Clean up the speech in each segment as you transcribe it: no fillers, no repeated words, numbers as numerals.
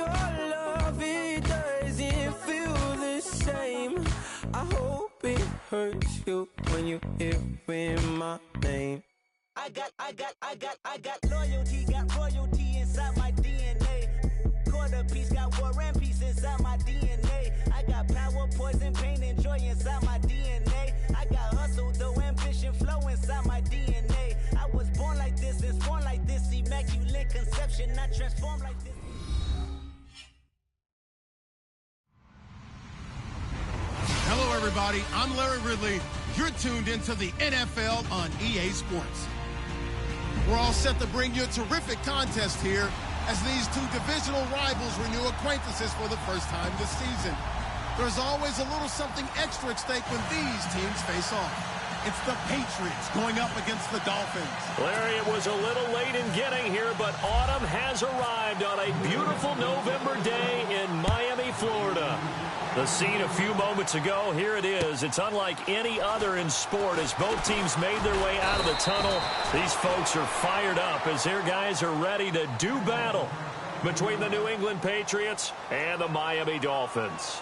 your love, it doesn't feel the same. I hope it hurts you when you hear my name. I got royalty inside my DNA. Quarter piece got war and peace inside my DNA. I got power, poison, pain, and joy inside my DNA. I got hustle, though ambition, flow inside my DNA. I was born like this and born like this. Immaculate conception, not transformed like this. Hello, everybody. I'm Larry Ridley. You're tuned into the NFL on EA Sports. We're all set to bring you a terrific contest here as these two divisional rivals renew acquaintances for the first time this season. There's always a little something extra at stake when these teams face off. It's the Patriots going up against the Dolphins. Larry, it was a little late in getting here, but autumn has arrived on a beautiful November day in Miami, Florida. The scene a few moments ago, here it is. It's unlike any other in sport as both teams made their way out of the tunnel. These folks are fired up as their guys are ready to do battle between the New England Patriots and the Miami Dolphins.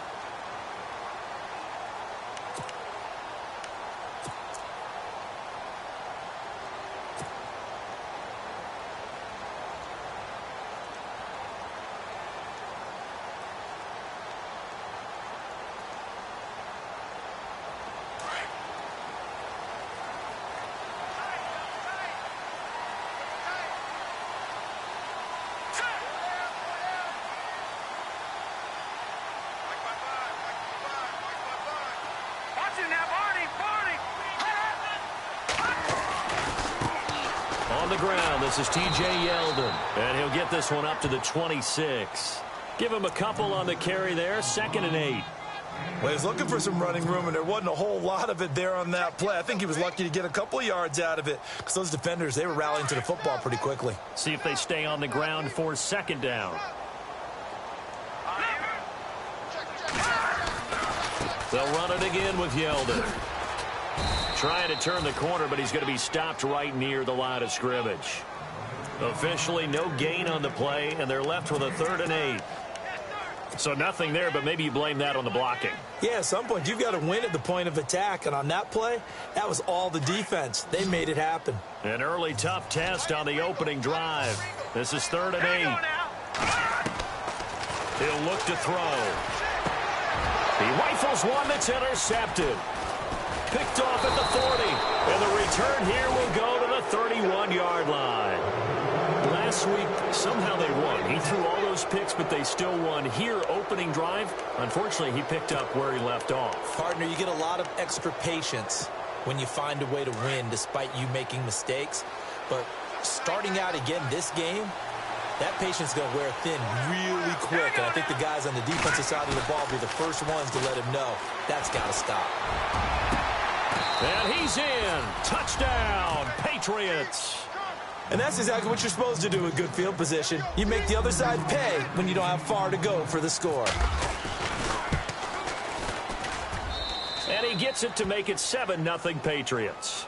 On the ground, this is T.J. Yeldon, and he'll get this one up to the 26. Give him a couple on the carry there, 2nd and 8. Well, he's looking for some running room, and there wasn't a whole lot of it there on that play. I think he was lucky to get a couple of yards out of it because those defenders, they were rallying to the football pretty quickly. See if they stay on the ground for 2nd down. They'll run it again with Yeldon. Trying to turn the corner, but he's going to be stopped right near the line of scrimmage. Officially, no gain on the play, and they're left with a 3rd and 8. So nothing there, but maybe you blame that on the blocking. Yeah, at some point, you've got to win at the point of attack, and on that play, that was all the defense. They made it happen. An early tough test on the opening drive. This is 3rd and 8. He'll look to throw. He rifles one that's intercepted. Picked off at the 40, and the return here will go to the 31-yard line. Last week, somehow they won. He threw all those picks, but they still won. Here, opening drive, unfortunately, he picked up where he left off. Partner, you get a lot of extra patience when you find a way to win despite you making mistakes. But starting out again this game, that patience is going to wear thin really quick. And I think the guys on the defensive side of the ball will be the first ones to let him know that's got to stop. And he's in. Touchdown, Patriots. And that's exactly what you're supposed to do with good field position. You make the other side pay when you don't have far to go for the score. And he gets it to make it 7-0 Patriots.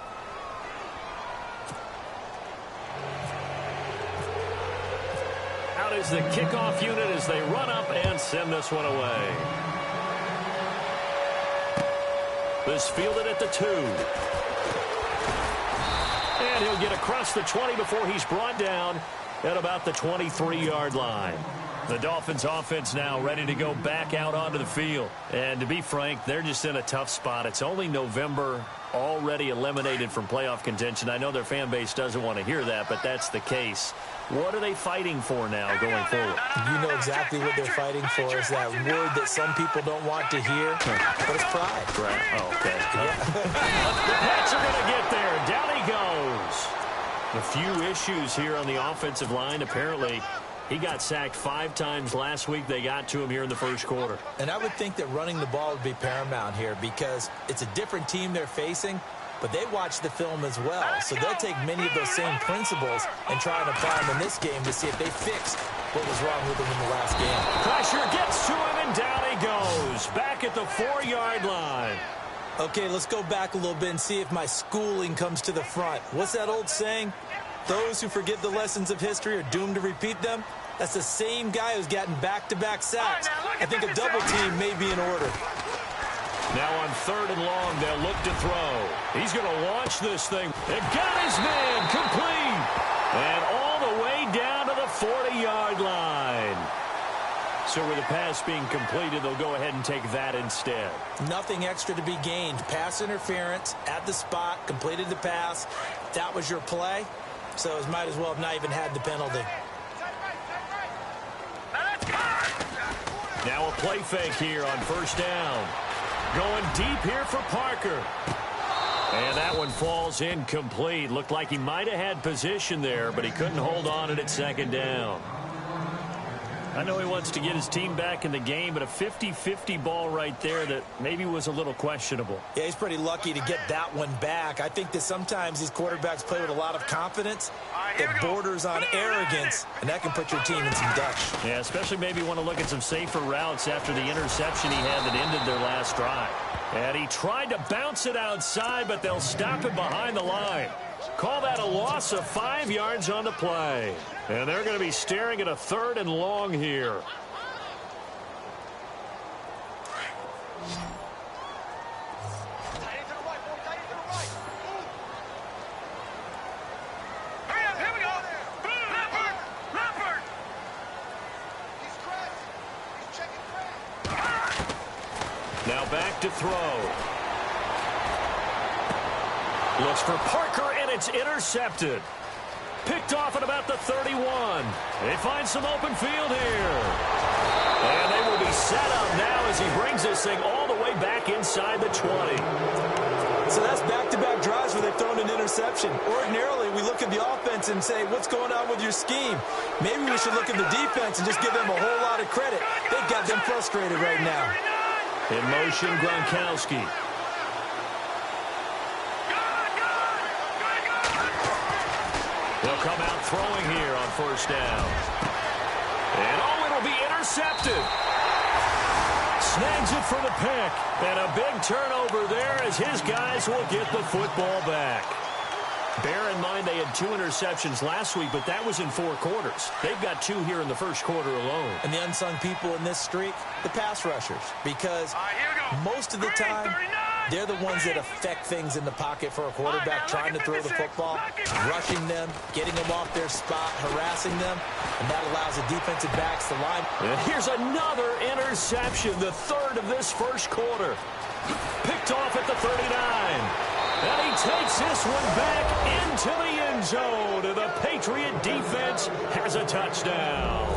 Out is the kickoff unit as they run up and send this one away. This fielded at the 2. And he'll get across the 20 before he's brought down at about the 23-yard line. The Dolphins offense now ready to go back out onto the field. And to be frank, they're just in a tough spot. It's only November, already eliminated from playoff contention. I know their fan base doesn't want to hear that, but that's the case. What are they fighting for now going forward? You know exactly what they're fighting for. Is that word that some people don't want to hear, but it's pride. Right. Oh, okay. The Pats are going to get there. Down he goes. A few issues here on the offensive line. Apparently, he got sacked 5 times last week. They got to him here in the first quarter. And I would think that running the ball would be paramount here because it's a different team they're facing, but they watch the film as well. So they'll take many of those same principles and try and apply them in this game to see if they fixed what was wrong with them in the last game. Pressure gets to him, and down he goes. Back at the 4-yard line. Okay, let's go back a little bit and see if my schooling comes to the front. What's that old saying? Those who forget the lessons of history are doomed to repeat them. That's the same guy who's gotten back-to-back sacks. I think a double team may be in order. Now on 3rd and long, they'll look to throw. He's going to launch this thing. It got his man complete. And all the way down to the 40-yard line. So with the pass being completed, they'll go ahead and take that instead. Nothing extra to be gained. Pass interference at the spot, completed the pass. That was your play. So it might as well have not even had the penalty. Now a play fake here on 1st down. Going deep here for Parker. And that one falls incomplete. Looked like he might have had position there, but he couldn't hold on at 2nd down. I know he wants to get his team back in the game, but a 50-50 ball right there that maybe was a little questionable. Yeah, he's pretty lucky to get that one back. I think that sometimes these quarterbacks play with a lot of confidence that borders on arrogance, and that can put your team in some dutch. Yeah, especially maybe want to look at some safer routes after the interception he had that ended their last drive. And he tried to bounce it outside, but they'll stop it behind the line. Call that a loss of 5 yards on the play. And they're going to be staring at a 3rd and long here. Now back to throw. Looks for Parker, and it's intercepted. Picked off at about the 31. They find some open field here. And they will be set up now as he brings this thing all the way back inside the 20. So that's back-to-back drives where they've thrown an interception. Ordinarily, we look at the offense and say, what's going on with your scheme? Maybe we should look at the defense and just give them a whole lot of credit. They've got them frustrated right now. In motion, Gronkowski. They'll come out throwing here on 1st down. And it'll be intercepted. Snags it for the pick. And a big turnover there as his guys will get the football back. Bear in mind they had 2 interceptions last week, but that was in 4 quarters. They've got 2 here in the 1st quarter alone. And the unsung people in this streak, the pass rushers. Because most of the time, they're the ones that affect things in the pocket for a quarterback, trying to throw the football, rushing them, getting them off their spot, harassing them, and that allows the defensive backs to line. And here's another interception, the 3rd of this 1st quarter. Picked off at the 39. And he takes this one back into the end zone. And the Patriot defense has a touchdown.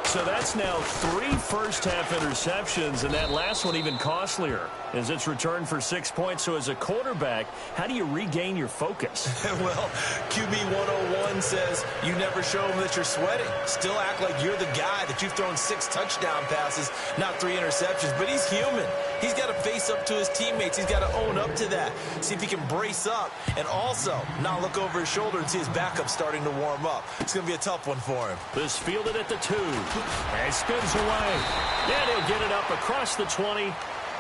So that's now 3 first-half interceptions, and that last one even costlier as it's returned for 6 points. So as a quarterback, how do you regain your focus? Well, QB 101 says you never show them that you're sweating. Still act like you're the guy that you've thrown 6 touchdown passes, not 3 interceptions. But he's human. He's got to face up to his teammates. He's got to own up to that. See if he can brace up and also not look over his shoulder and see his backup starting to warm up. It's going to be a tough one for him. This fielded at the 2. And spins away. And he'll get it up across the 20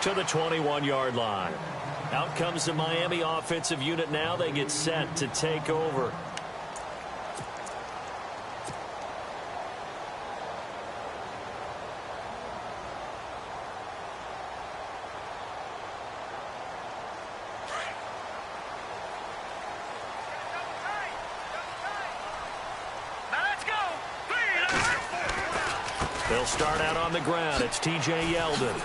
to the 21-yard line. Out comes the Miami offensive unit now. They get set to take over. They'll start out on the ground. It's T.J. Yeldon.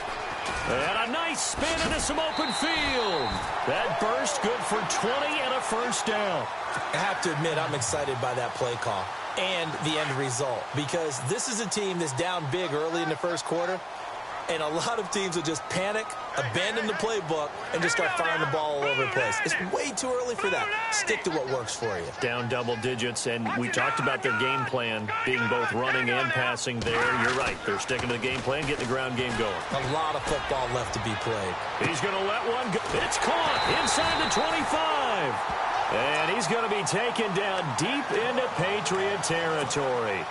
And a nice spin into some open field. That burst good for 20 and a 1st down. I have to admit, I'm excited by that play call and the end result, because this is a team that's down big early in the 1st quarter, and a lot of teams will just panic, abandon the playbook, and just start firing the ball all over the place. It's way too early for that. Stick to what works for you. Down double digits, and we talked about their game plan being both running and passing there. You're right. They're sticking to the game plan, getting the ground game going. A lot of football left to be played. He's going to let one go. It's caught inside the 25. And he's going to be taken down deep into Patriot territory.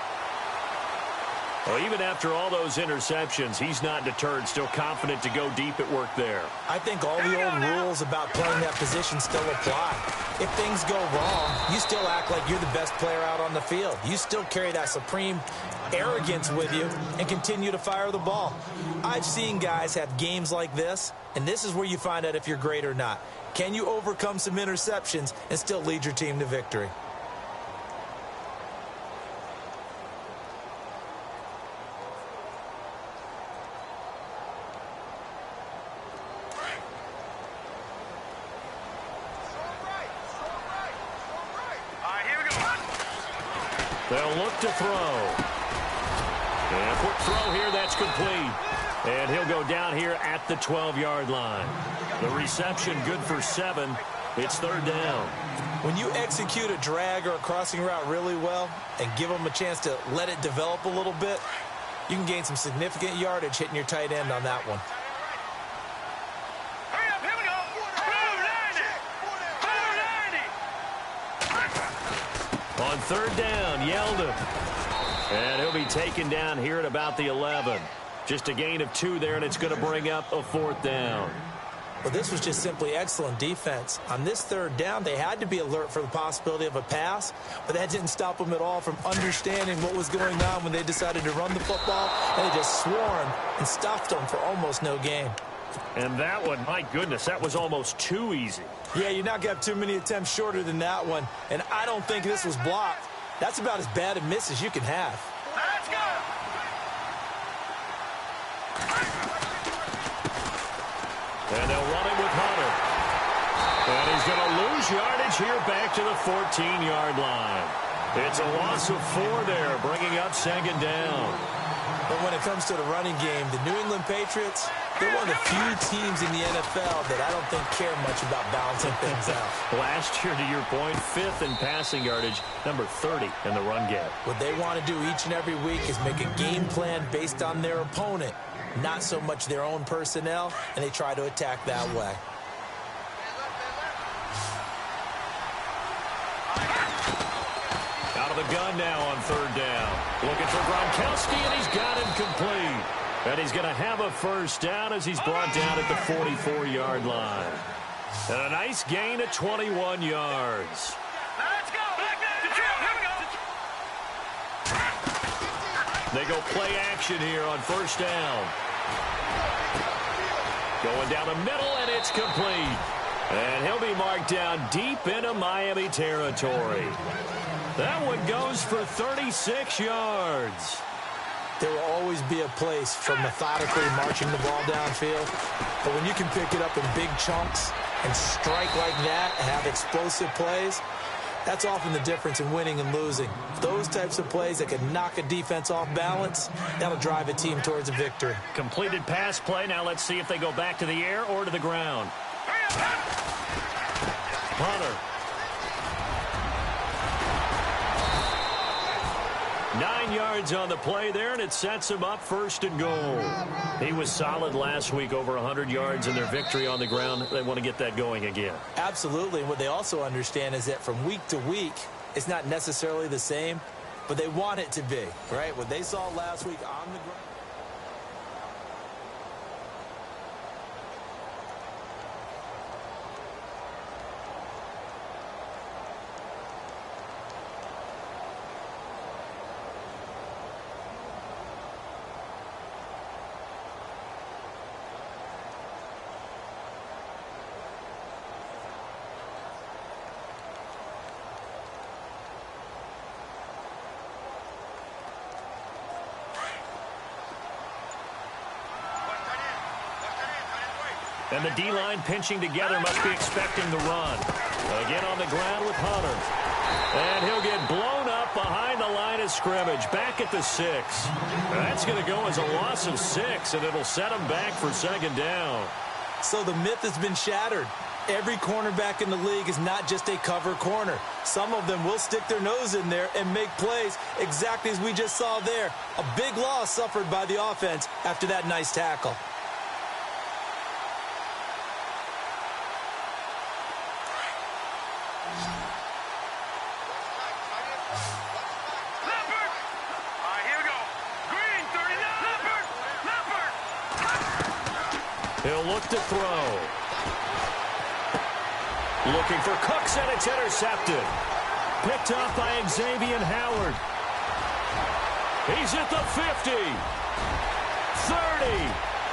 Well, even after all those interceptions, he's not deterred, still confident to go deep at work there. I think all the old rules about playing that position still apply. If things go wrong, you still act like you're the best player out on the field. You still carry that supreme arrogance with you and continue to fire the ball. I've seen guys have games like this, and this is where you find out if you're great or not. Can you overcome some interceptions and still lead your team to victory? They'll look to throw. And a quick throw here, that's complete. And he'll go down here at the 12-yard line. The reception good for 7. It's third down. When you execute a drag or a crossing route really well and give them a chance to let it develop a little bit, you can gain some significant yardage hitting your tight end on that one. On third down, Yeldon. And he'll be taken down here at about the 11. Just a gain of 2 there, and it's going to bring up a fourth down. Well, this was just simply excellent defense. On this third down, they had to be alert for the possibility of a pass, but that didn't stop them at all from understanding what was going on when they decided to run the football, and they just swarmed and stuffed them for almost no gain. And that one, my goodness, that was almost too easy. Yeah, you're not going to have too many attempts shorter than that one, and I don't think this was blocked. That's about as bad a miss as you can have. Let's go! And they'll run it with Hunter. And he's going to lose yardage here back to the 14-yard line. It's a loss of 4 there, bringing up second down. But when it comes to the running game, the New England Patriots, they're one of the few teams in the NFL that I don't think care much about balancing things out. Last year, to your point, 5th in passing yardage, number 30 in the run game. What they want to do each and every week is make a game plan based on their opponent, not so much their own personnel, and they try to attack that way. Out of the gun now on third down. Looking for Gronkowski, and he's got him complete. And he's going to have a first down as he's brought down at the 44-yard line. And a nice gain of 21 yards. Let's go! Here we go! They go play action here on first down. Going down the middle, and it's complete. And he'll be marked down deep into Miami territory. That one goes for 36 yards. There will always be a place for methodically marching the ball downfield. But when you can pick it up in big chunks and strike like that and have explosive plays, that's often the difference in winning and losing. Those types of plays that can knock a defense off balance, that'll drive a team towards a victory. Completed pass play. Now let's see if they go back to the air or to the ground. Hunter. 9 yards on the play there, and it sets him up first and goal. He was solid last week, over 100 yards in their victory on the ground. They want to get that going again. Absolutely. And what they also understand is that from week to week, it's not necessarily the same, but they want it to be, right? What they saw last week on the ground. And the D-line pinching together, must be expecting the run. Again on the ground with Hunter. And he'll get blown up behind the line of scrimmage, back at the 6. That's going to go as a loss of 6, and it'll set him back for second down. So the myth has been shattered. Every cornerback in the league is not just a cover corner. Some of them will stick their nose in there and make plays exactly as we just saw there. A big loss suffered by the offense after that nice tackle. Here we go. Green. He'll look to throw. Looking for Cooks, and it's intercepted. Picked up by Xavier Howard. He's at the 50. 30.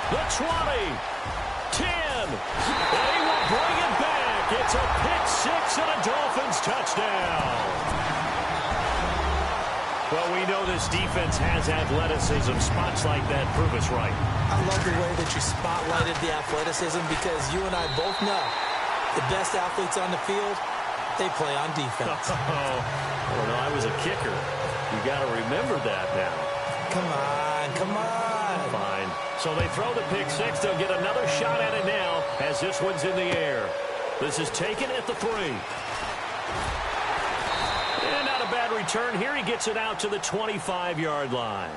The 20. 10. And he will bring it back. It's a pick six and a Dolphins touchdown. Well, we know this defense has athleticism. Spots like that prove us right. I love the way that you spotlighted the athleticism because you and I both know the best athletes on the field, they play on defense. Well, no, I was a kicker. You got to remember that now. Come on, come on. Fine. So they throw the pick six. They'll get another shot at it now as this one's in the air. This is taken at the 3. And not a bad return here. He gets it out to the 25-yard line.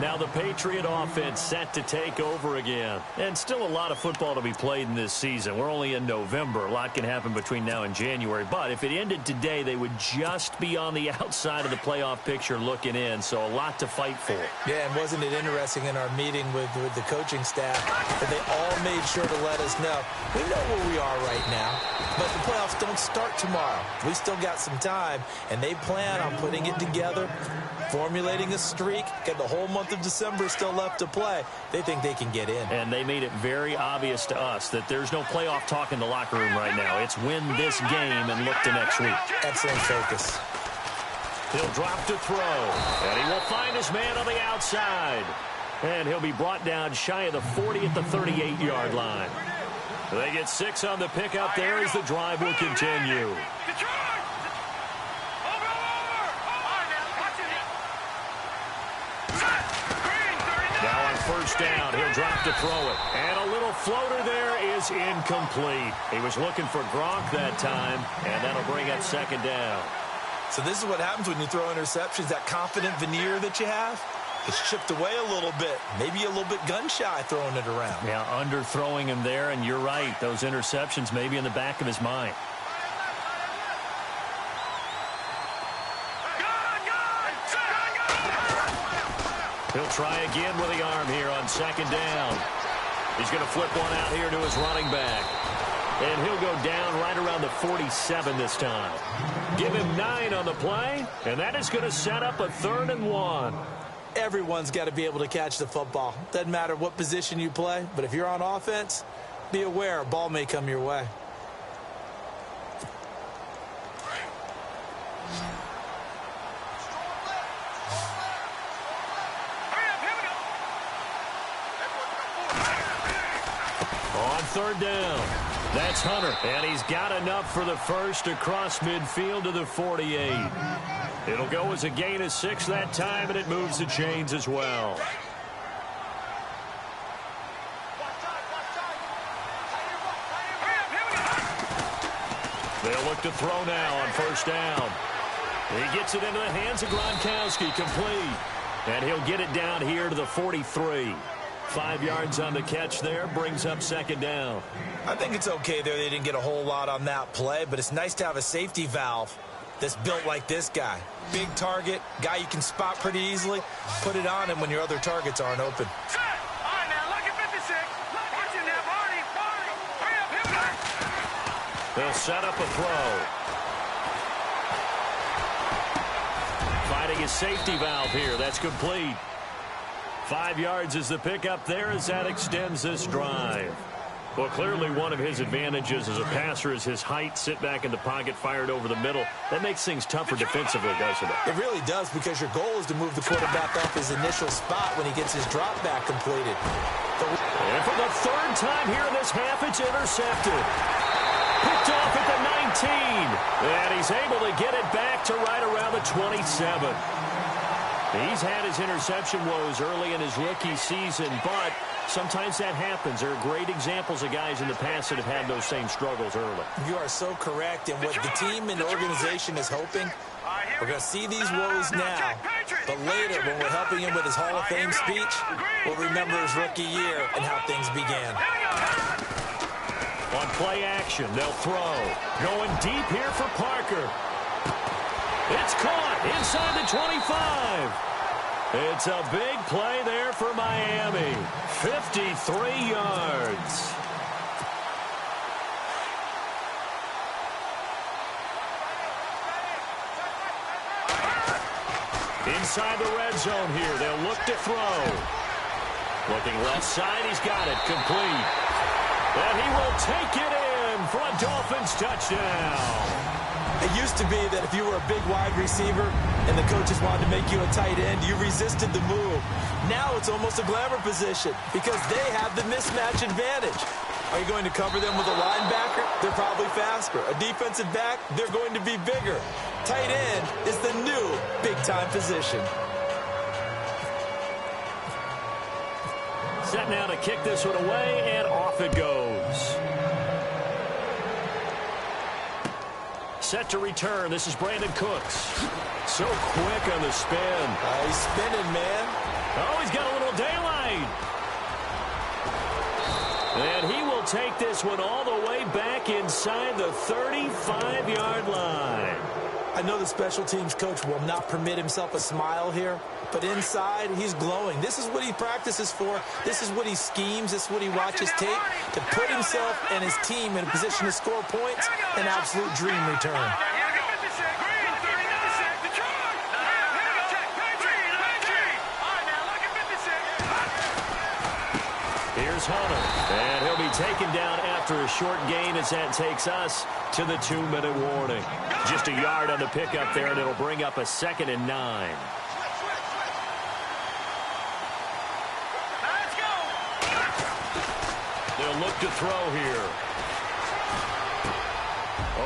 Now the Patriot offense set to take over again. And still a lot of football to be played in this season. We're only in November. A lot can happen between now and January. But if it ended today, they would just be on the outside of the playoff picture looking in. So a lot to fight for. Yeah, and wasn't it interesting in our meeting with the coaching staff that they all made sure to let us know, we know where we are right now, but the playoffs don't start tomorrow. We still got some time, and they plan on putting it together, formulating a streak, got the whole month of December still left to play. They think they can get in. And they made it very obvious to us that there's no playoff talk in the locker room right now. It's win this game and look to next week. Excellent focus. He'll drop to throw, and he will find his man on the outside. And he'll be brought down shy of the 40 at the 38-yard line. They get 6 on the pickup there as the drive will continue. Now on first down, he'll drop to throw it. And a little floater there is incomplete. He was looking for Gronk that time, and that'll bring up second down. So this is what happens when you throw interceptions. That confident veneer that you have, it's chipped away a little bit. Maybe a little bit gun-shy throwing it around. Yeah, underthrowing him there, and you're right. Those interceptions may be in the back of his mind. He'll try again with the arm here on second down. He's going to flip one out here to his running back. And he'll go down right around the 47 this time. Give him 9 on the play, and that is going to set up a 3rd and 1. Everyone's got to be able to catch the football. Doesn't matter what position you play, but if you're on offense, be aware a ball may come your way. On 3rd down, that's Hunter, and he's got enough for the first across midfield to the 48. It'll go as a gain of 6 that time, and it moves the chains as well. They'll look to throw now on first down. He gets it into the hands of Gronkowski, complete. And he'll get it down here to the 43. 5 yards on the catch there, brings up second down. I think it's okay there. They didn't get a whole lot on that play, but it's nice to have a safety valve that's built like this guy. Big target, guy you can spot pretty easily. Put it on him when your other targets aren't open. They'll set up a throw. Finding his safety valve here. That's complete. 5 yards is the pickup there as that extends this drive. Well, clearly one of his advantages as a passer is his height. Sit back in the pocket, fired over the middle. That makes things tougher defensively, doesn't it? It really does, because your goal is to move the quarterback off his initial spot when he gets his drop back completed. And for the 3rd time here in this half, it's intercepted. Picked off at the 19. And he's able to get it back to right around the 27. He's had his interception woes early in his rookie season, but sometimes that happens. There are great examples of guys in the past that have had those same struggles early. You are so correct. And what the team and the organization is hoping, we're going to see these woes now, but later when we're helping him with his Hall of Fame speech, we'll remember his rookie year and how things began. On play action, they'll throw. Going deep here for Parker. It's caught inside the 25. It's a big play there for Miami. 53 yards. Inside the red zone here. They'll look to throw. Looking left side. He's got it. Complete. And he will take it in for a Dolphins touchdown. It used to be that if you were a big wide receiver and the coaches wanted to make you a tight end, you resisted the move. Now it's almost a glamour position because they have the mismatch advantage. Are you going to cover them with a linebacker? They're probably faster. A defensive back? They're going to be bigger. Tight end is the new big-time position. Set now to kick this one away, and off it goes. Set to return. This is Brandon Cooks. So quick on the spin. He's spinning, man. Oh, he's got a little daylight. And he will take this one all the way back inside the 35-yard line. I know the special teams coach will not permit himself a smile here, but inside, he's glowing. This is what he practices for. This is what he schemes. This is what he watches tape to put himself and his team in a position to score points. An absolute dream return. Here's Hunter, and he'll be taken down after a short gain as that takes us to the 2-minute warning. Just a yard on the pickup there, and it'll bring up a 2nd and 9. They'll look to throw here.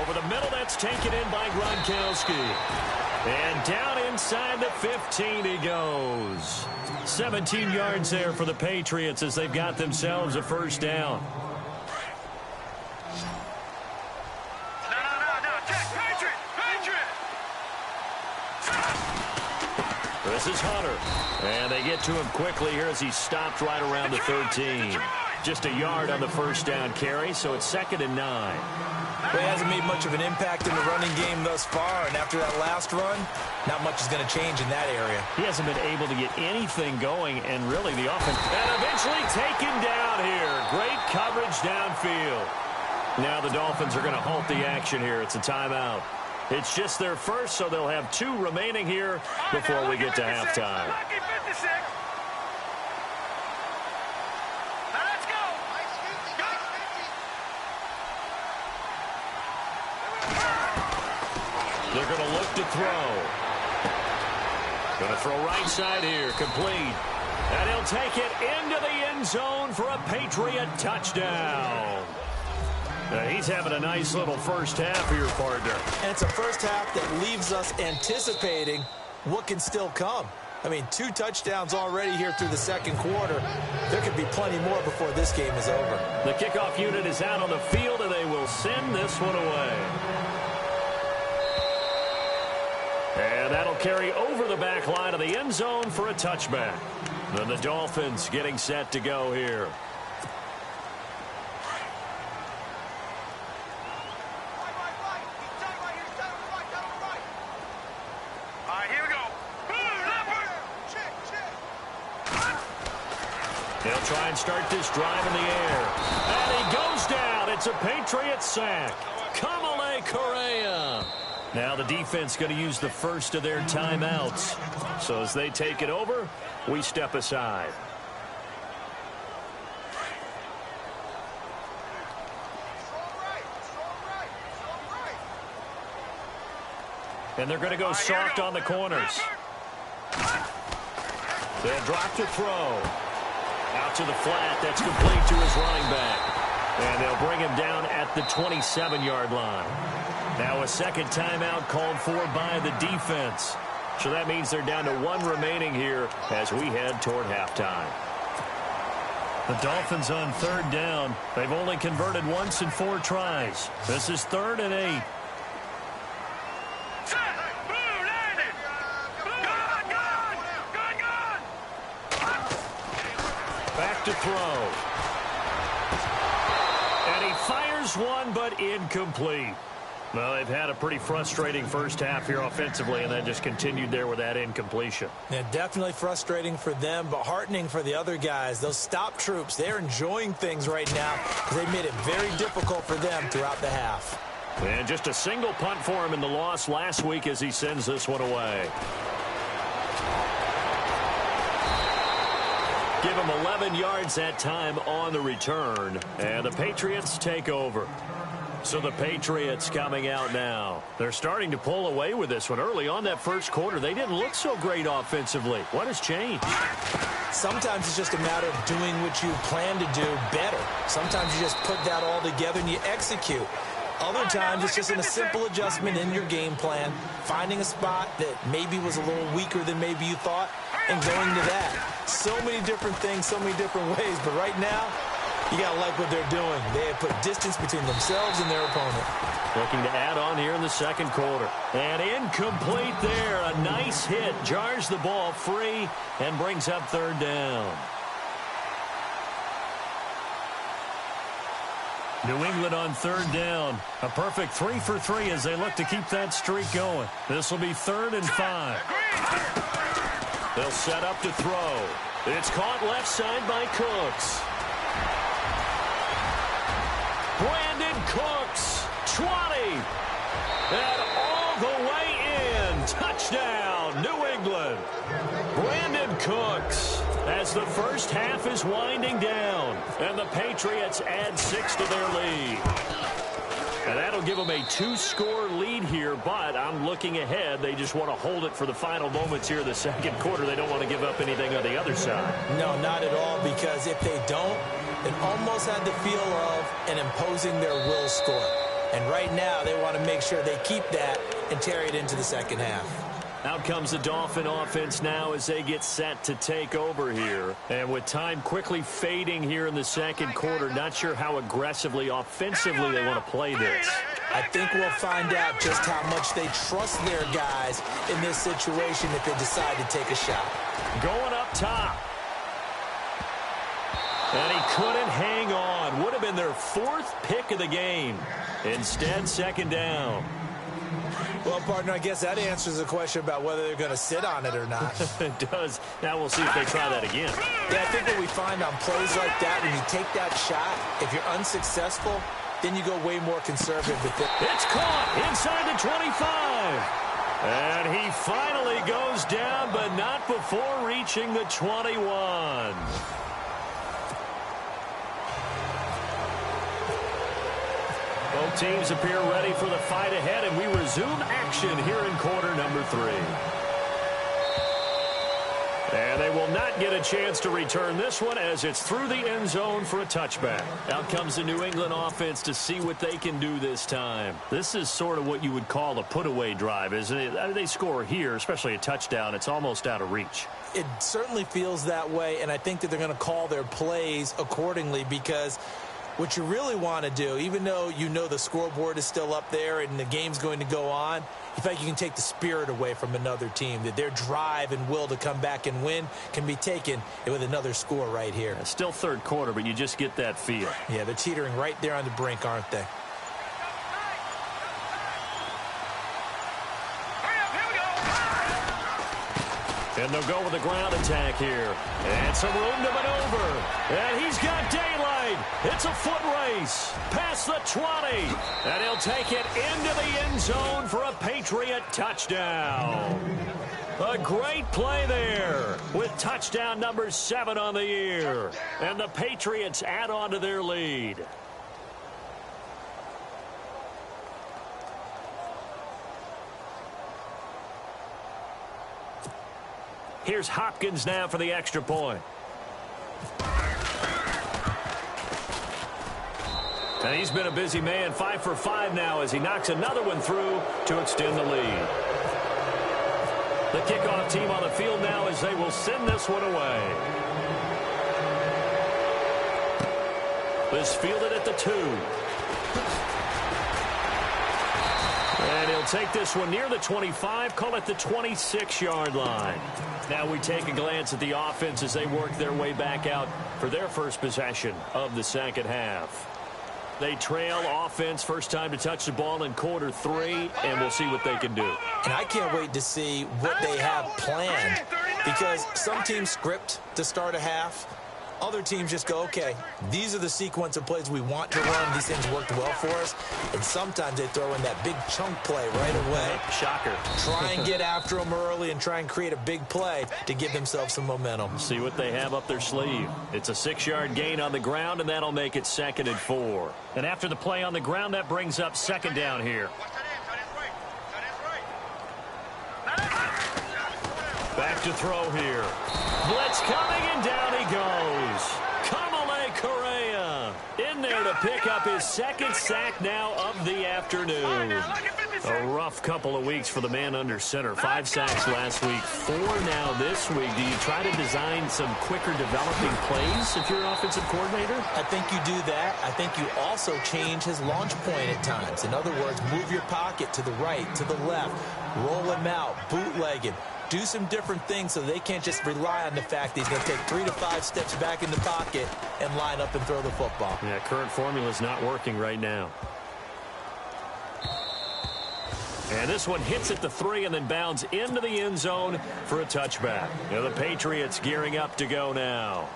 Over the middle, that's taken in by Gronkowski. And down inside the 15 he goes. 17 yards there for the Patriots as they've got themselves a first down. This is Hunter. And they get to him quickly here as he stopped right around the 13. Just a yard on the first down carry, so it's 2nd and 9. But he hasn't made much of an impact in the running game thus far, and after that last run, not much is going to change in that area. He hasn't been able to get anything going, and really the offense. And eventually taken down here. Great coverage downfield. Now the Dolphins are going to halt the action here. It's a timeout. It's just their first, so they'll have 2 remaining here before we get to halftime. They're going to look to throw. Going to throw right side here. Complete. And he'll take it into the end zone for a Patriot touchdown. He's having a nice little first half here, partner. And it's a first half that leaves us anticipating what can still come. I mean, 2 touchdowns already here through the second quarter. There could be plenty more before this game is over. The kickoff unit is out on the field, and they will send this one away. And that'll carry over the back line of the end zone for a touchback. Then the Dolphins getting set to go here. They'll try and start this drive in the air. And he goes down. It's a Patriots sack. Kamale Correa. Now the defense going to use the first of their timeouts. So as they take it over, we step aside. And they're going to go soft on the corners. They'll drop to throw. Out to the flat. That's complete to his running back. And they'll bring him down at the 27-yard line. Now a second timeout called for by the defense. So that means they're down to 1 remaining here as we head toward halftime. The Dolphins on 3rd down. They've only converted once in 4 tries. This is 3rd and 8. Back to throw. And he fires one, but incomplete. Well, they've had a pretty frustrating first half here offensively, and then just continued there with that incompletion. Yeah, definitely frustrating for them, but heartening for the other guys. Those stop troops, they're enjoying things right now because they made it very difficult for them throughout the half. And just a single punt for him in the loss last week as he sends this one away. Give him 11 yards that time on the return. And the Patriots take over. So the Patriots coming out now. They're starting to pull away with this one. Early on that first quarter, they didn't look so great offensively. What has changed? Sometimes it's just a matter of doing what you plan to do better. Sometimes you just put that all together and you execute. Other times it's just in a simple adjustment in your game plan, finding a spot that maybe was a little weaker than maybe you thought, and going to that. So many different things, so many different ways, but right now, you got to like what they're doing. They have put distance between themselves and their opponent. Looking to add on here in the second quarter. And incomplete there. A nice hit. Jars the ball free and brings up third down. New England on third down. A perfect 3 for 3 as they look to keep that streak going. This will be 3rd and 5. They'll set up to throw. It's caught left side by Cooks. Brandon Cooks, 20. And all the way in. Touchdown, New England. Brandon Cooks as the first half is winding down. And the Patriots add 6 to their lead. And that'll give them a 2-score lead here, but I'm looking ahead. They just want to hold it for the final moments here in the second quarter. They don't want to give up anything on the other side. No, not at all, because if they don't, it almost had the feel of an imposing their will score. And right now, they want to make sure they keep that and carry it into the second half. Out comes the Dolphin offense now as they get set to take over here. And with time quickly fading here in the second quarter, not sure how aggressively, offensively they want to play this. I think we'll find out just how much they trust their guys in this situation if they decide to take a shot. Going up top. And he couldn't hang on. Would have been their 4th pick of the game. Instead, second down. Well, partner, I guess that answers the question about whether they're going to sit on it or not. It does. Now we'll see if they try that again. Yeah, I think what we find on plays like that, when you take that shot, if you're unsuccessful, then you go way more conservative with it. It's caught inside the 25. And he finally goes down, but not before reaching the 21. Both teams appear ready for the fight ahead, and we resume action here in quarter number 3. And they will not get a chance to return this one as it's through the end zone for a touchback. Out comes the New England offense to see what they can do this time. This is sort of what you would call a put-away drive, isn't it? I mean, they score here, especially a touchdown. It's almost out of reach. It certainly feels that way, and I think that they're going to call their plays accordingly, because what you really want to do, even though you know the scoreboard is still up there and the game's going to go on, you think you can take the spirit away from another team, that their drive and will to come back and win can be taken with another score right here. It's still third quarter, but you just get that feel. Yeah, they're teetering right there on the brink, aren't they? And they'll go with a ground attack here. And some room to maneuver. And he's got daylight. It's a foot race. Past the 20. And he'll take it into the end zone for a Patriot touchdown. A great play there with touchdown number 7 on the year. And the Patriots add on to their lead. Here's Hopkins now for the extra point. And he's been a busy man, 5 for 5 now as he knocks another one through to extend the lead. The kickoff team on the field now as they will send this one away. This fielded at the 2. And he'll take this one near the 25, call it the 26-yard line. Now we take a glance at the offense as they work their way back out for their first possession of the second half. They trail offense, first time to touch the ball in quarter 3, and we'll see what they can do. And I can't wait to see what they have planned, because some teams script to start a half. Other teams just go, okay, these are the sequence of plays we want to run. These things worked well for us. And sometimes they throw in that big chunk play right away. Shocker. Try and get after them early and try and create a big play to give themselves some momentum. See what they have up their sleeve. It's a 6-yard gain on the ground, and that'll make it 2nd and 4. And after the play on the ground, that brings up 2nd down here. Back to throw here. Blitz coming, and down he goes. Kamale Correa in there to pick up his 2nd sack now of the afternoon. A rough couple of weeks for the man under center. 5 sacks last week, 4 now this week. Do you try to design some quicker developing plays if you're an offensive coordinator? I think you do that. I think you also change his launch point at times. In other words, move your pocket to the right, to the left, roll him out, bootleg him. Do some different things so they can't just rely on the fact that he's going to take 3 to 5 steps back in the pocket and line up and throw the football. Yeah, current formula is not working right now. And this one hits at the 3 and then bounds into the end zone for a touchback. Now the Patriots gearing up to go now.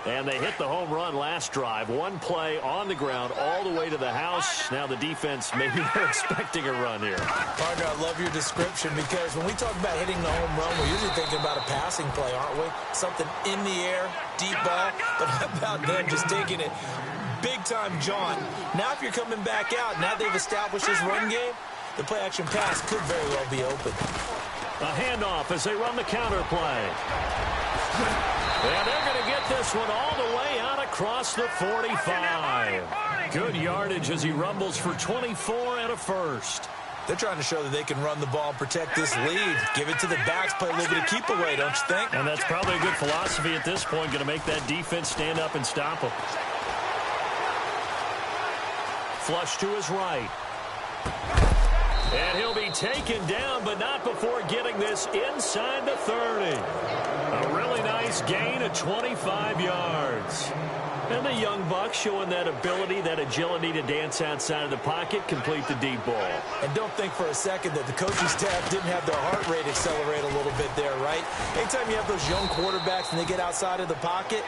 And they hit the home run last drive. 1 play on the ground all the way to the house. Now the defense, maybe they're expecting a run here. Partner, I love your description because when we talk about hitting the home run, we're usually thinking about a passing play, aren't we? Something in the air, deep ball. But how about them just taking it big-time jaunt? Now if you're coming back out, now they've established this run game, the play-action pass could very well be open. A handoff as they run the counter play. And they're going to get this one all the way out across the 45. Good yardage as he rumbles for 24 and a first. They're trying to show that they can run the ball and protect this lead. Give it to the backs, play a little bit of keep away, don't you think? And that's probably a good philosophy at this point, going to make that defense stand up and stop them. Flush to his right. And he'll be taken down, but not before getting this inside the 30. A really nice gain of 25 yards. And the young buck showing that ability, that agility to dance outside of the pocket, complete the deep ball. And don't think for a second that the coaching staff didn't have their heart rate accelerate a little bit there, right? Anytime you have those young quarterbacks and they get outside of the pocket,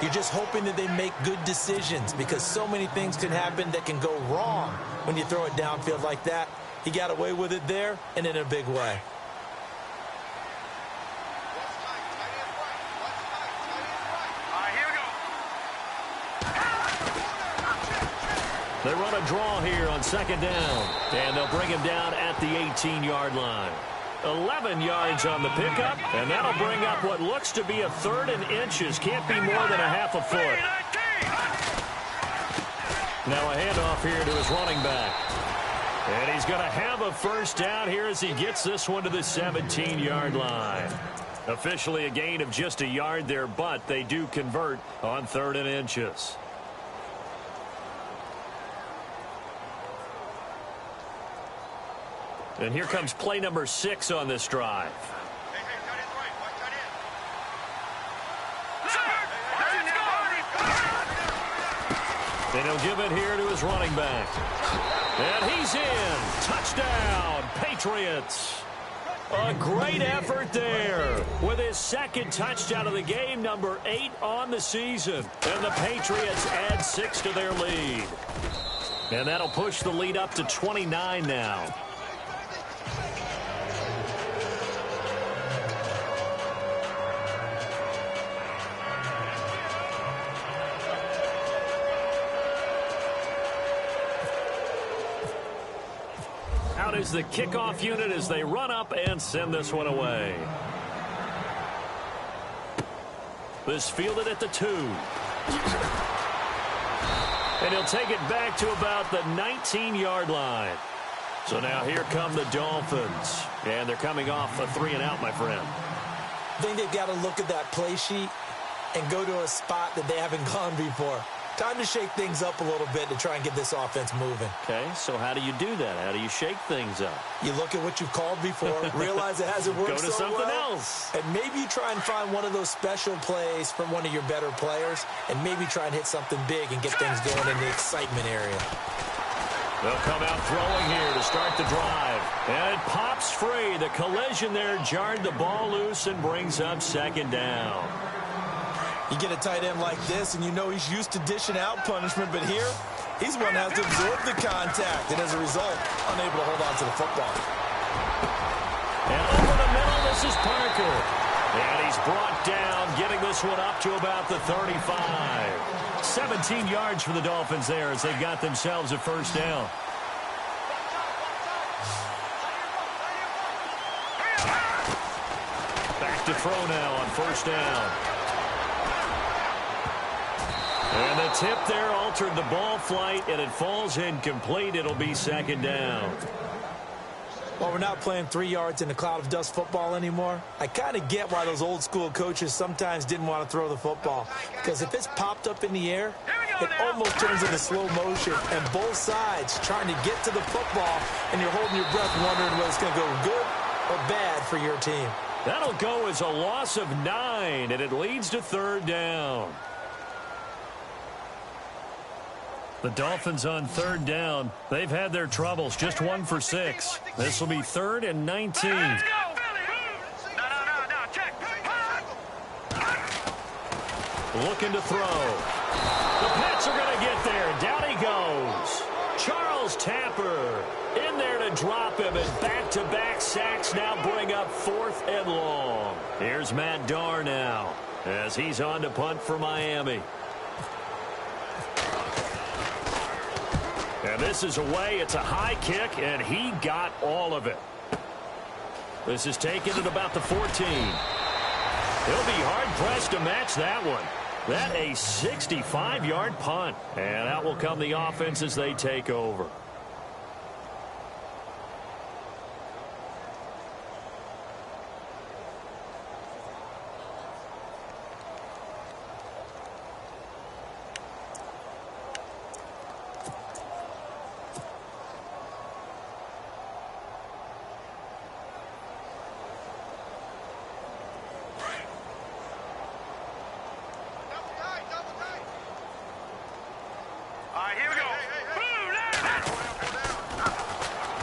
you're just hoping that they make good decisions because so many things can happen that can go wrong when you throw it downfield like that. He got away with it there and in a big way. They run a draw here on 2nd down. And they'll bring him down at the 18-yard line. 11 yards on the pickup, and that'll bring up what looks to be a 3rd and inches. Can't be more than a half a foot. Now a handoff here to his running back. And he's going to have a first down here as he gets this one to the 17-yard line. Officially a gain of just a yard there, but they do convert on 3rd and inches. And here comes play number 6 on this drive. And he'll give it here to his running back. And he's in. Touchdown, Patriots. A great effort there with his 2nd touchdown of the game, number 8 on the season. And the Patriots add 6 to their lead. And that'll push the lead up to 29 now. Out is the kickoff unit as they run up and send this one away. This fielded at the 2. And he'll take it back to about the 19-yard line. So now here come the Dolphins. And they're coming off a 3-and-out, my friend. I think they've got to look at that play sheet and go to a spot that they haven't gone before. Time to shake things up a little bit to try and get this offense moving. Okay, so how do you do that? How do you shake things up? You look at what you've called before, realize it hasn't worked so well. Go to something else. And maybe you try and find one of those special plays from one of your better players, and maybe try and hit something big and get things going in the excitement area. They'll come out throwing here to start the drive. And it pops free. The collision there jarred the ball loose and brings up 2nd down. You get a tight end like this, and you know he's used to dishing out punishment, but here, he's one that has to absorb the contact, and as a result, unable to hold on to the football. And over the middle, this is Parker. And he's brought down, getting this one up to about the 35. 17 yards for the Dolphins there as they've got themselves a first down. Back to throw now on first down. And the tip there altered the ball flight, and it falls incomplete. It'll be second down. Well, we're not playing 3 yards in a cloud of dust football anymore. I kind of get why those old school coaches sometimes didn't want to throw the football. Because if it's popped up in the air, it almost turns into slow motion. And both sides trying to get to the football, and you're holding your breath wondering whether it's going to go good or bad for your team. That'll go as a loss of 9, and it leads to third down. The Dolphins on third down. They've had their troubles, just 1 for 6. This will be 3rd and 19. Looking to throw. The Pats are going to get there. Down he goes. Charles Tapper in there to drop him, and back-to-back sacks now bring up 4th and long. Here's Matt Darr now as he's on to punt for Miami. And this is away. It's a high kick, and he got all of it. This is taken at about the 14. He'll be hard-pressed to match that one. That a 65-yard punt. And out will come the offense as they take over.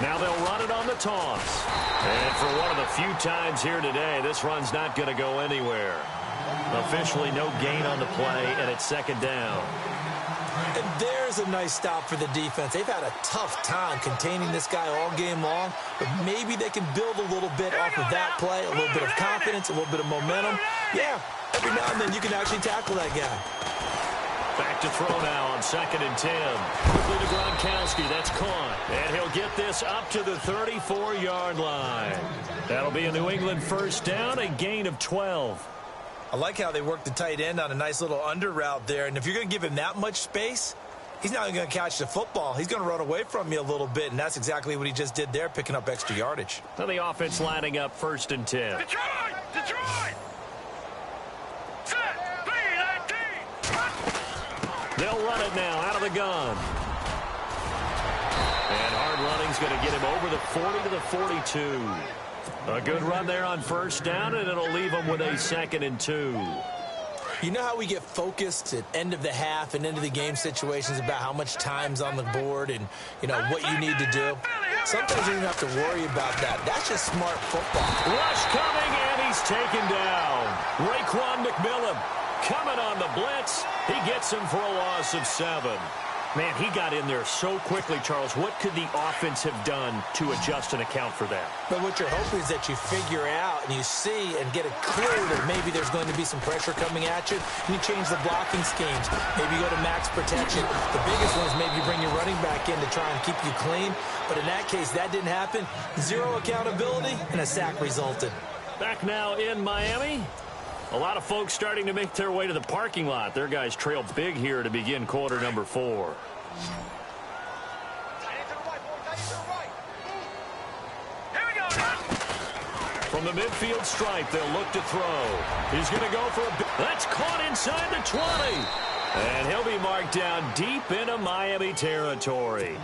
Now they'll run it on the toss. And for one of the few times here today, this run's not going to go anywhere. Officially no gain on the play, and it's second down. And there's a nice stop for the defense. They've had a tough time containing this guy all game long, but maybe they can build a little bit off of that play, a little bit of confidence, a little bit of momentum. Yeah, every now and then you can actually tackle that guy. Back to throw now on 2nd and 10. Quickly to Gronkowski. That's caught. And he'll get this up to the 34-yard line. That'll be a New England first down, a gain of 12. I like how they work the tight end on a nice little under route there. And if you're going to give him that much space, he's not going to catch the football. He's going to run away from you a little bit, and that's exactly what he just did there, picking up extra yardage. Now the offense lining up 1st and 10. Detroit! Detroit! Set! They'll run it now out of the gun. And hard running's going to get him over the 40 to the 42. A good run there on first down, and it'll leave him with a 2nd and 2. You know how we get focused at end of the half and end of the game situations about how much time's on the board and, you know, what you need to do? Sometimes you don't have to worry about that. That's just smart football. Rush coming, and he's taken down. Raekwon McMillan coming on the blitz. He gets him for a loss of 7. Man, he got in there so quickly, Charles. What could the offense have done to adjust and account for that? But what you're hoping is that you figure out and you see and get a clue that maybe there's going to be some pressure coming at you, and you change the blocking schemes. Maybe you go to max protection. The biggest one is maybe you bring your running back in to try and keep you clean. But in that case, that didn't happen. 0 accountability, and a sack resulted. Back now in Miami. A lot of folks starting to make their way to the parking lot. Their guys trail big here to begin quarter number 4. From the midfield stripe, they'll look to throw. He's going to go for a... That's caught inside the 20. And he'll be marked down deep into Miami territory.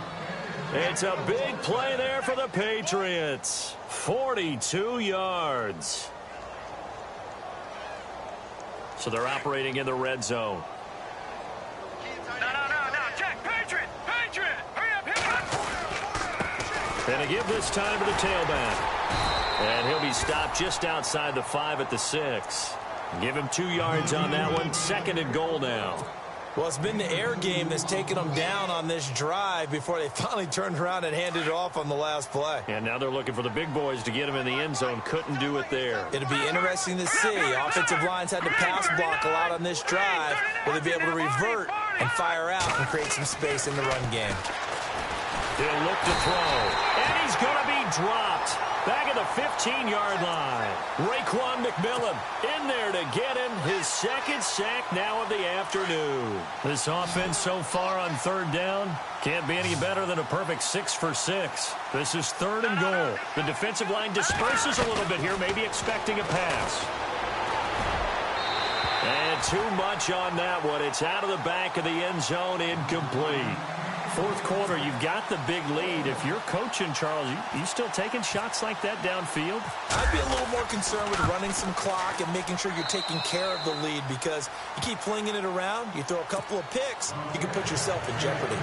It's a big play there for the Patriots. 42 yards. So they're operating in the red zone. No, Jack, Patriot! Hurry up! And a give this time to the tailback. And he'll be stopped just outside the 5 at the 6. Give him 2 yards on that one. 2nd and goal now. Well, it's been the air game that's taken them down on this drive before they finally turned around and handed it off on the last play. And now they're looking for the big boys to get him in the end zone. Couldn't do it there. It'll be interesting to see. Offensive lines had to pass block a lot on this drive. Will they be able to revert and fire out and create some space in the run game? He'll look to throw. And he's going to be dropped. Back at the 15-yard line. Raekwon McMillan in there to get him his 2nd sack now of the afternoon. This offense so far on 3rd down can't be any better than a perfect 6 for 6. This is 3rd and goal. The defensive line disperses a little bit here, maybe expecting a pass. And too much on that one. It's out of the back of the end zone, incomplete. 4th quarter, you've got the big lead. If you're coaching, Charles, you still taking shots like that downfield? I'd be a little more concerned with running some clock and making sure you're taking care of the lead, because you keep flinging it around, you throw a couple of picks, you can put yourself in jeopardy.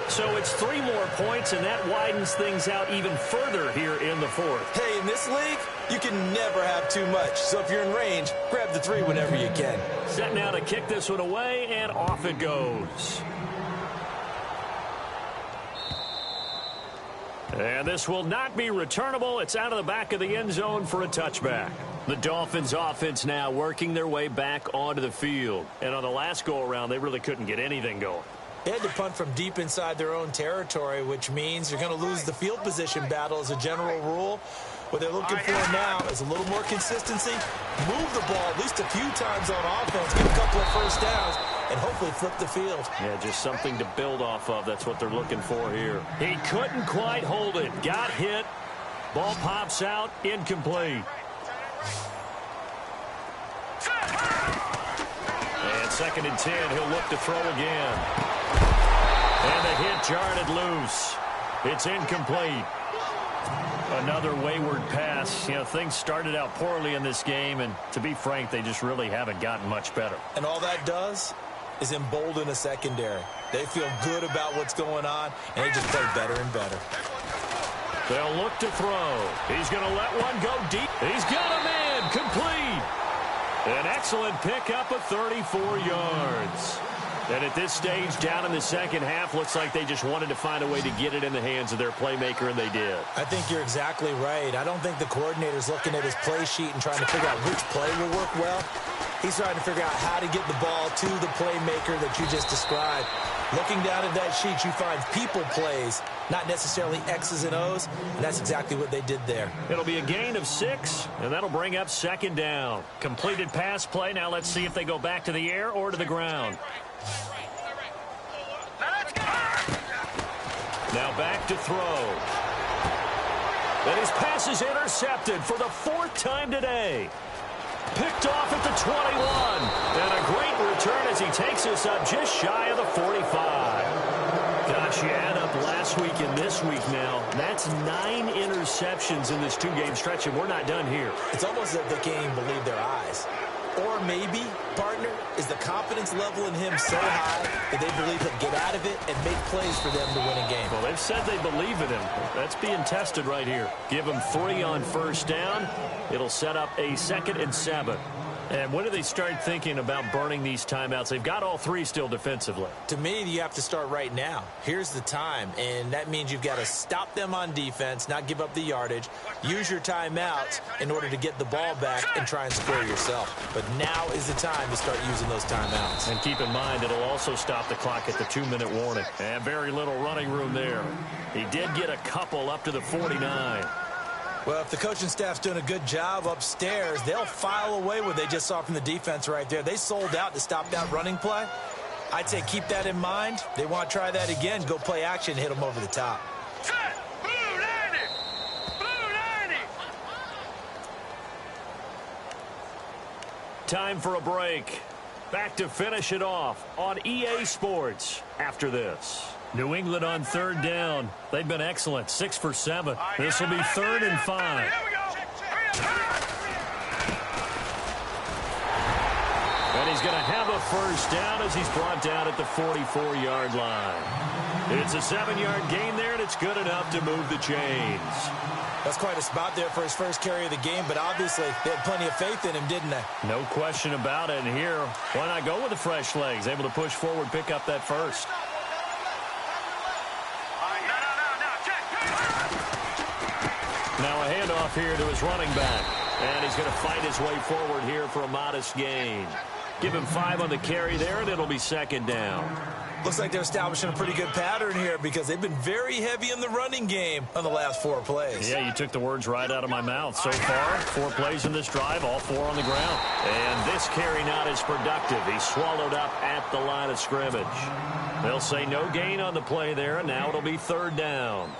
So it's 3 more points, and that widens things out even further here in the 4th. Hey, in this league, you can never have too much. So if you're in range, grab the 3 whenever you can. Set now to kick this one away, and off it goes. And this will not be returnable. It's out of the back of the end zone for a touchback. The Dolphins offense now working their way back onto the field. And on the last go-around, they really couldn't get anything going. They had to punt from deep inside their own territory, which means you're going to lose the field position battle as a general rule. What they're looking for now is a little more consistency, move the ball at least a few times on offense, get a couple of first downs, and hopefully flip the field. Yeah, just something to build off of. That's what they're looking for here. He couldn't quite hold it. Got hit. Ball pops out. Incomplete. And 2nd and 10. He'll look to throw again. And the hit jarred loose. It's incomplete. Another wayward pass. You know, things started out poorly in this game, and to be frank, they just really haven't gotten much better. And all that does is embolden a secondary. They feel good about what's going on, and they just play better and better. They'll look to throw. He's going to let one go deep. He's got him in. Complete. An excellent pickup of 34 yards. And at this stage, down in the second half, looks like they just wanted to find a way to get it in the hands of their playmaker, and they did. I think you're exactly right. I don't think the coordinator's looking at his play sheet and trying to figure out which play will work well. He's trying to figure out how to get the ball to the playmaker that you just described. Looking down at that sheet, you find people plays, not necessarily X's and O's, and that's exactly what they did there. It'll be a gain of 6, and that'll bring up 2nd down. Completed pass play. Now let's see if they go back to the air or to the ground. Now back to throw. And his pass is intercepted for the 4th time today. Picked off at the 21. And a great return as he takes us up just shy of the 45. Gosh, you add up last week and this week now. That's 9 interceptions in this 2-game stretch, and we're not done here. It's almost as if they can't even believe their eyes. Or maybe, partner, is the confidence level in him so high that they believe he'll get out of it and make plays for them to win a game. Well, they've said they believe in him. That's being tested right here. Give him 3 on first down. It'll set up a 2nd and 7. And when do they start thinking about burning these timeouts? They've got all 3 still defensively. To me, you have to start right now. Here's the time, and that means you've got to stop them on defense, not give up the yardage, use your timeouts in order to get the ball back and try and score yourself. But now is the time to start using those timeouts. And keep in mind, it'll also stop the clock at the 2-minute warning. And very little running room there. He did get a couple up to the 49. Well, if the coaching staff's doing a good job upstairs, they'll file away what they just saw from the defense right there. They sold out to stop that running play. I'd say keep that in mind. They want to try that again, go play action, hit them over the top. Blue 90! Blue 90! Time for a break. Back to finish it off on EA Sports after this. New England on 3rd down. They've been excellent, 6 for 7. This will be 3rd and 5. And he's going to have a first down as he's brought down at the 44-yard line. It's a 7-yard gain there, and it's good enough to move the chains. That's quite a spot there for his first carry of the game, but obviously they had plenty of faith in him, didn't they? No question about it. And here, why not go with the fresh legs? Able to push forward, pick up that first. Now a handoff here to his running back. And he's going to fight his way forward here for a modest gain. Give him 5 on the carry there, and it'll be second down. Looks like they're establishing a pretty good pattern here because they've been very heavy in the running game on the last 4 plays. Yeah, you took the words right out of my mouth. So far, 4 plays in this drive, all 4 on the ground. And this carry not as productive. He's swallowed up at the line of scrimmage. They'll say no gain on the play there, and now it'll be third down.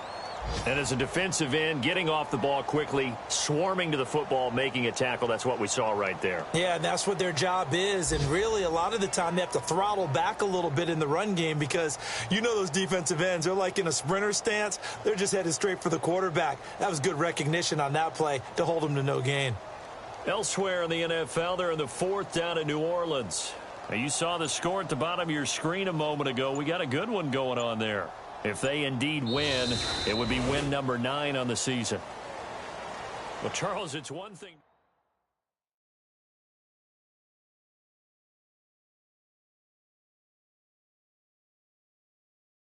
And as a defensive end, getting off the ball quickly, swarming to the football, making a tackle, that's what we saw right there. Yeah, and that's what their job is. And really, a lot of the time, they have to throttle back a little bit in the run game because you know those defensive ends, they're like in a sprinter stance. They're just headed straight for the quarterback. That was good recognition on that play to hold them to no gain. Elsewhere in the NFL, they're in the 4th down in New Orleans. Now, you saw the score at the bottom of your screen a moment ago. We got a good one going on there. If they indeed win, it would be win number 9 on the season. Well, Charles, it's one thing.